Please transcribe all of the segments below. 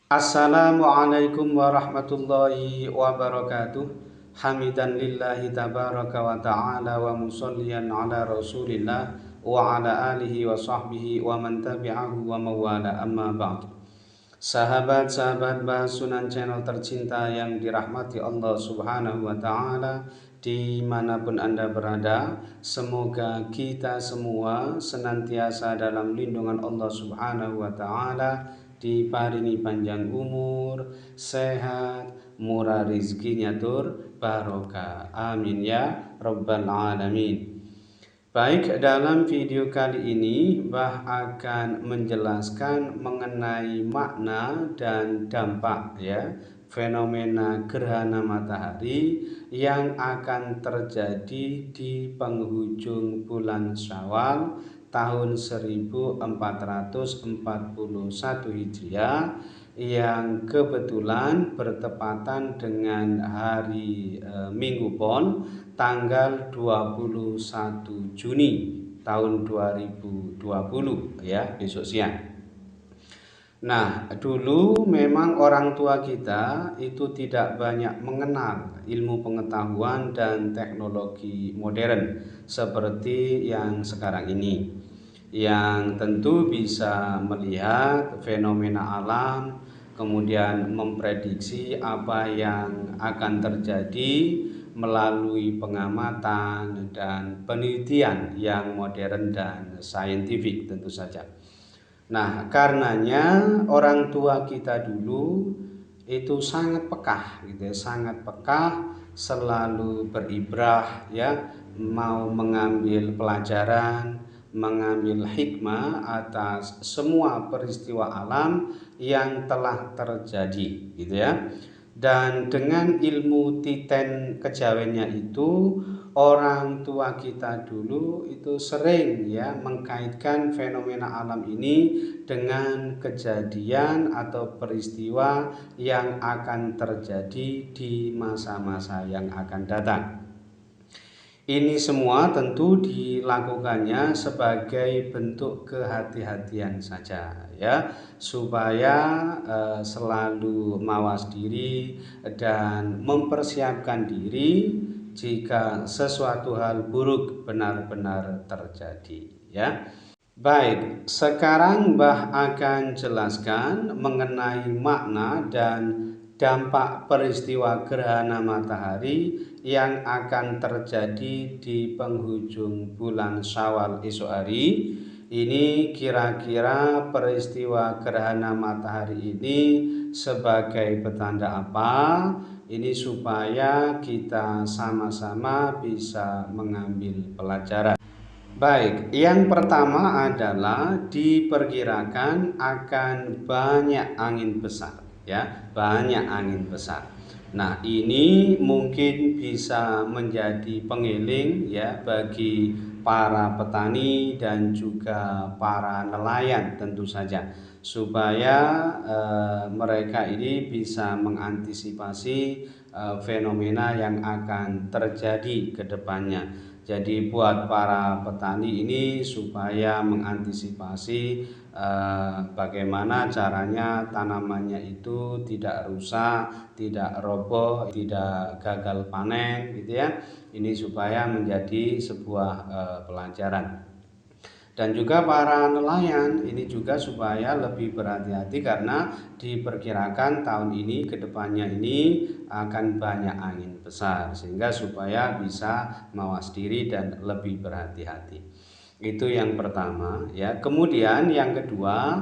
Assalamualaikum warahmatullahi wabarakatuh. Hamidan lillahi tabaraka wa ta'ala wa musalliyan ala rasulillah wa ala alihi wa sahbihi wa man tabi'ahu wa mawala amma ba'du. Sahabat-sahabat Bahas Sunan channel tercinta yang dirahmati Allah subhanahu wa ta'ala, dimanapun Anda berada, semoga kita semua senantiasa dalam lindungan Allah subhanahu wa ta'ala, diparingi panjang umur, sehat, murah rizkinya tur barokah. Amin ya rabbal alamin. Baik, dalam video kali ini Bah akan menjelaskan mengenai makna dan dampak fenomena gerhana matahari yang akan terjadi di penghujung bulan Syawal tahun 1441 Hijriah yang kebetulan bertepatan dengan hari Minggu Pon tanggal 21 Juni tahun 2020 besok siang. Nah, dulu memang orang tua kita itu tidak banyak mengenal ilmu pengetahuan dan teknologi modern seperti yang sekarang ini, yang tentu bisa melihat fenomena alam, kemudian memprediksi apa yang akan terjadi melalui pengamatan dan penelitian yang modern dan saintifik tentu saja. Nah, karenanya orang tua kita dulu itu sangat pekah sangat pekah, selalu beribrah mau mengambil pelajaran, mengambil hikmah atas semua peristiwa alam yang telah terjadi Dan dengan ilmu titen kejawennya itu, orang tua kita dulu itu sering mengkaitkan fenomena alam ini dengan kejadian atau peristiwa yang akan terjadi di masa-masa yang akan datang. Ini semua tentu dilakukannya sebagai bentuk kehati-hatian saja supaya selalu mawas diri dan mempersiapkan diri jika sesuatu hal buruk benar-benar terjadi Baik, sekarang Mbah akan jelaskan mengenai makna dan dampak peristiwa gerhana matahari yang akan terjadi di penghujung bulan Syawal esok hari. Ini kira-kira peristiwa gerhana matahari ini sebagai petanda apa? Ini supaya kita sama-sama bisa mengambil pelajaran. Baik, yang pertama adalah diperkirakan akan banyak angin besar banyak angin besar. Nah, ini mungkin bisa menjadi pengiling bagi para petani dan juga para nelayan tentu saja, supaya mereka ini bisa mengantisipasi fenomena yang akan terjadi ke depannya. Jadi buat para petani ini supaya mengantisipasi bagaimana caranya tanamannya itu tidak rusak, tidak roboh, tidak gagal panen Ini supaya menjadi sebuah pelajaran. Dan juga para nelayan ini juga supaya lebih berhati-hati, karena diperkirakan tahun ini kedepannya ini akan banyak angin besar, sehingga supaya bisa mawas diri dan lebih berhati-hati. Itu yang pertama Kemudian yang kedua,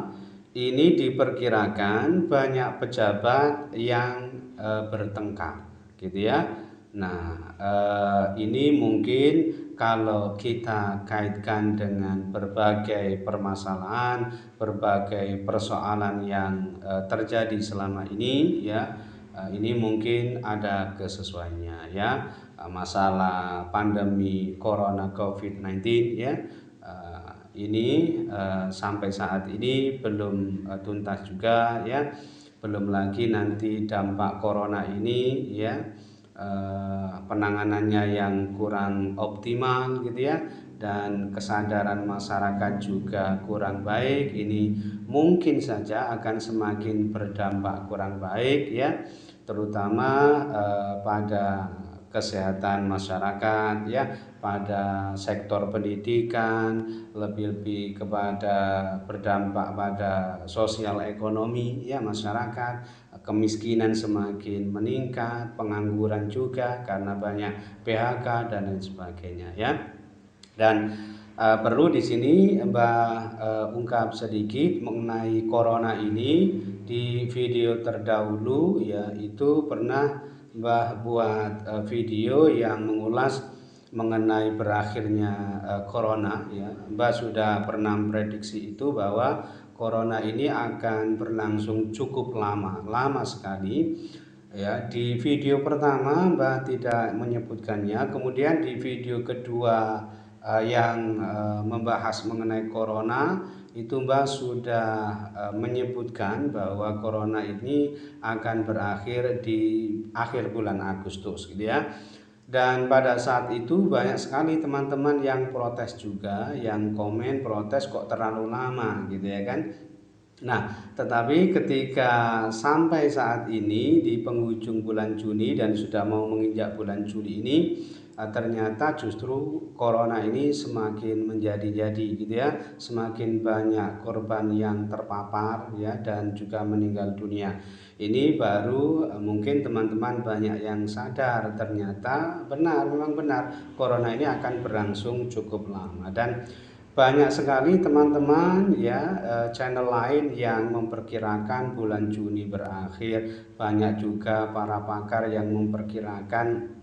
ini diperkirakan banyak pejabat yang bertengkar Nah, ini mungkin kalau kita kaitkan dengan berbagai permasalahan, berbagai persoalan yang terjadi selama ini ini mungkin ada kesesuaiannya masalah pandemi corona COVID-19 ini sampai saat ini belum tuntas juga belum lagi nanti dampak corona ini penanganannya yang kurang optimal dan kesadaran masyarakat juga kurang baik, ini mungkin saja akan semakin berdampak kurang baik ya, terutama pada kesehatan masyarakat ya, pada sektor pendidikan, lebih-lebih kepada berdampak pada sosial ekonomi ya masyarakat, kemiskinan semakin meningkat, pengangguran juga karena banyak PHK dan lain sebagainya ya. Dan perlu di sini Mbah ungkap sedikit mengenai corona ini. Di video terdahulu ya itu pernah Mbah buat video yang mengulas mengenai berakhirnya corona ya. Mbah sudah pernah prediksi itu bahwa corona ini akan berlangsung cukup lama sekali. Ya, di video pertama Mbah tidak menyebutkannya, kemudian di video kedua yang membahas mengenai corona itu Mbah sudah menyebutkan bahwa corona ini akan berakhir di akhir bulan Agustus gitu ya. Dan pada saat itu banyak sekali teman-teman yang protes juga, yang komen protes kok terlalu lama gitu ya kan. Nah, tetapi ketika sampai saat ini di penghujung bulan Juni dan sudah mau menginjak bulan Juli ini, ternyata justru corona ini semakin menjadi-jadi gitu ya, semakin banyak korban yang terpapar ya dan juga meninggal dunia. Ini baru mungkin teman-teman banyak yang sadar ternyata memang benar corona ini akan berlangsung cukup lama, dan banyak sekali teman-teman ya channel lain yang memperkirakan bulan Juni berakhir. Banyak juga para pakar yang memperkirakan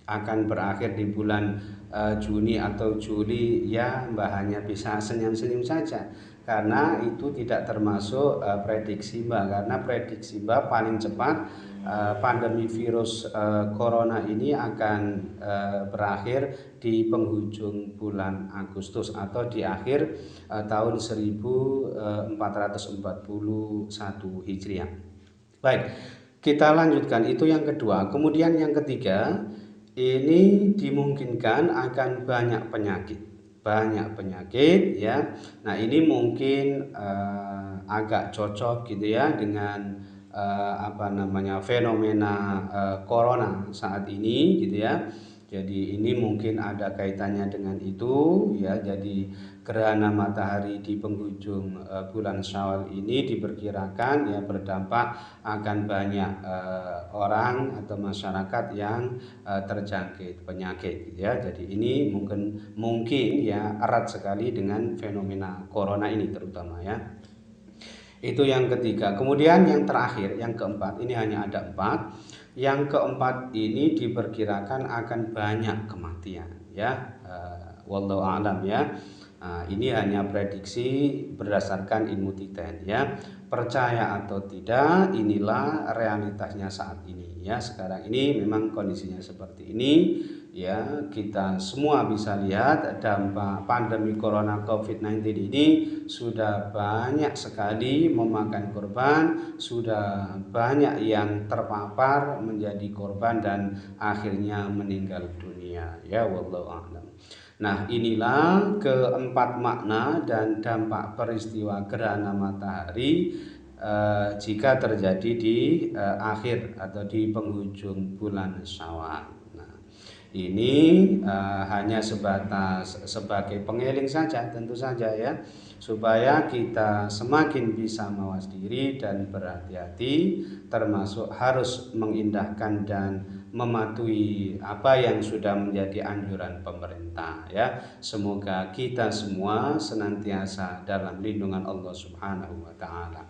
akan berakhir di bulan Juni atau Juli ya. Mbak hanya bisa senyum-senyum saja karena itu tidak termasuk prediksi Mbak, karena prediksi Mbak paling cepat pandemi virus corona ini akan berakhir di penghujung bulan Agustus atau di akhir tahun 1441 Hijriah. Baik, kita lanjutkan, itu yang kedua. Kemudian yang ketiga, ini dimungkinkan akan banyak penyakit ya. Nah, ini mungkin agak cocok gitu ya dengan fenomena corona saat ini gitu ya. Jadi ini mungkin ada kaitannya dengan itu ya. Jadi gerhana matahari di penghujung bulan Syawal ini diperkirakan ya berdampak akan banyak orang atau masyarakat yang terjangkit penyakit gitu ya. Jadi ini mungkin ya erat sekali dengan fenomena corona ini terutama ya. Itu yang ketiga. Kemudian yang terakhir, yang keempat, ini hanya ada 4. Yang keempat ini diperkirakan akan banyak kematian ya. Wallahu a'lam ya. Ini hanya prediksi berdasarkan ilmu titen ya. Percaya atau tidak, inilah realitasnya saat ini ya. Sekarang ini memang kondisinya seperti ini ya. Kita semua bisa lihat dampak pandemi corona COVID-19 ini sudah banyak sekali memakan korban, sudah banyak yang terpapar menjadi korban dan akhirnya meninggal dunia ya. Wallahu a'lam. Nah, inilah keempat makna dan dampak peristiwa gerhana matahari jika terjadi di akhir atau di penghujung bulan Syawal. Ini hanya sebatas sebagai pengeling saja tentu saja ya, supaya kita semakin bisa mawas diri dan berhati-hati, termasuk harus mengindahkan dan mematuhi apa yang sudah menjadi anjuran pemerintah ya. Semoga kita semua senantiasa dalam lindungan Allah Subhanahu wa taala.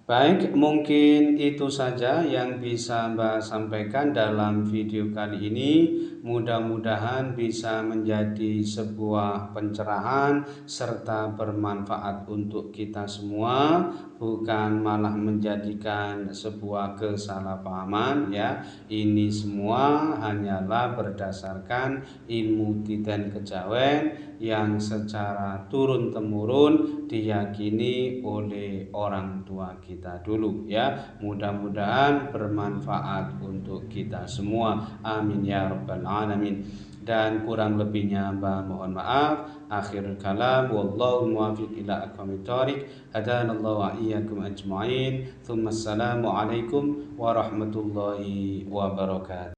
Baik, mungkin itu saja yang bisa Mbak sampaikan dalam video kali ini. Mudah-mudahan bisa menjadi sebuah pencerahan serta bermanfaat untuk kita semua, bukan malah menjadikan sebuah kesalahpahaman ya. Ini semua hanyalah berdasarkan ilmu titen kejawen yang secara turun-temurun diyakini oleh orang tua kita dulu ya. Mudah-mudahan bermanfaat untuk kita semua. Amin ya rabbal alamin. dan kurang lebihnya hamba mohon maaf. Akhirul kalam wallahu muwaffiq ila aqwamit thoriq. Hadanallahu wa iyyakum ajmain. Tsumma assalamu alaikum warahmatullahi wabarakatuh.